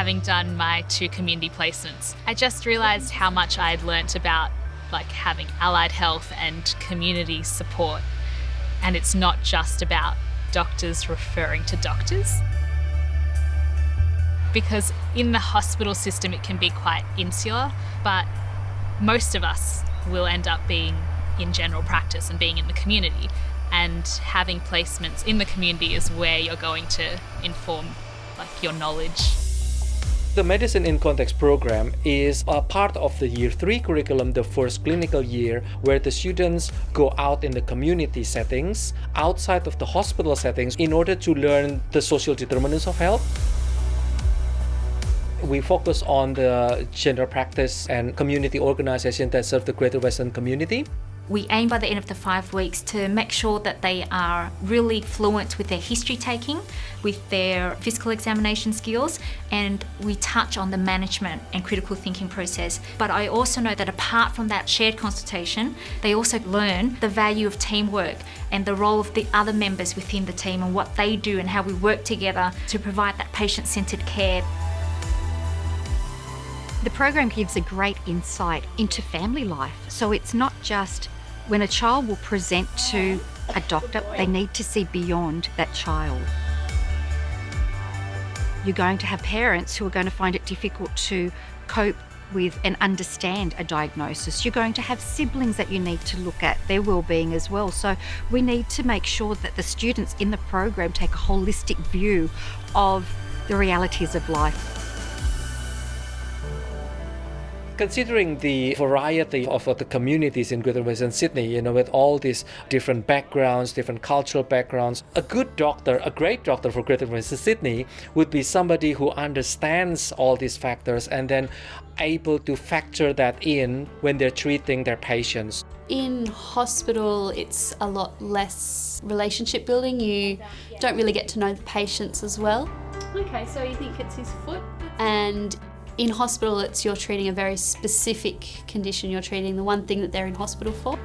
having done my 2 community placements, I just realised how much I'd learnt about having allied health and community support. And it's not just about doctors referring to doctors. Because in the hospital system it can be quite insular, but most of us will end up being in general practice and being in the community. And having placements in the community is where you're going to inform your knowledge. The Medicine in Context program is a part of the Year 3 curriculum, the first clinical year, where the students go out in the community settings, outside of the hospital settings, in order to learn the social determinants of health. We focus on the general practice and community organizations that serve the Greater Western community. We aim by the end of the 5 weeks to make sure that they are really fluent with their history taking, with their physical examination skills, and we touch on the management and critical thinking process. But I also know that apart from that shared consultation, they also learn the value of teamwork and the role of the other members within the team and what they do and how we work together to provide that patient-centred care. The program gives a great insight into family life. So it's not just when a child will present to a doctor, they need to see beyond that child. You're going to have parents who are going to find it difficult to cope with and understand a diagnosis. You're going to have siblings that you need to look at their well-being as well. So we need to make sure that the students in the program take a holistic view of the realities of life. Considering the variety of the communities in Greater Western Sydney, with all these different backgrounds, different cultural backgrounds, a good doctor, a great doctor for Greater Western Sydney would be somebody who understands all these factors and then able to factor that in when they're treating their patients. In hospital, it's a lot less relationship building. You don't really get to know the patients as well. Okay, so you think it's his foot? And in hospital, you're treating a very specific condition. You're treating the one thing that they're in hospital for.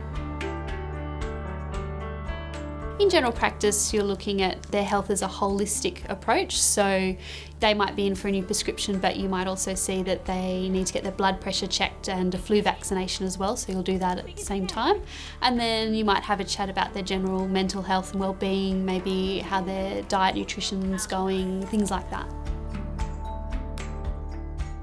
In general practice, you're looking at their health as a holistic approach. So they might be in for a new prescription, but you might also see that they need to get their blood pressure checked and a flu vaccination as well. So you'll do that at the same time. And then you might have a chat about their general mental health and well-being, maybe how their diet, nutrition's going, things like that.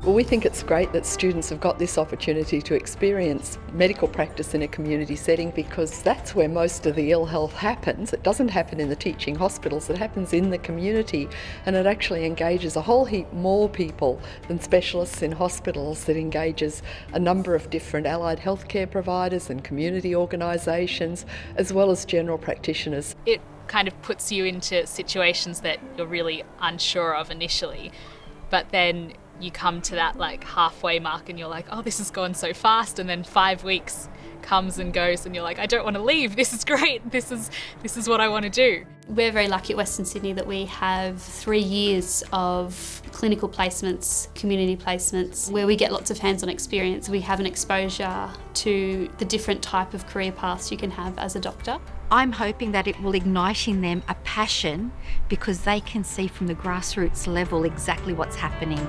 Well, we think it's great that students have got this opportunity to experience medical practice in a community setting, because that's where most of the ill health happens. It doesn't happen in the teaching hospitals, it happens in the community, and it actually engages a whole heap more people than specialists in hospitals. It engages a number of different allied healthcare providers and community organisations, as well as general practitioners. It kind of puts you into situations that you're really unsure of initially, but then you come to that halfway mark and you're like, oh, this has gone so fast, and then 5 weeks comes and goes and you're like, I don't want to leave, this is great, this is what I want to do. We're very lucky at Western Sydney that we have 3 years of clinical placements, community placements, where we get lots of hands-on experience. We have an exposure to the different type of career paths you can have as a doctor. I'm hoping that it will ignite in them a passion, because they can see from the grassroots level exactly what's happening.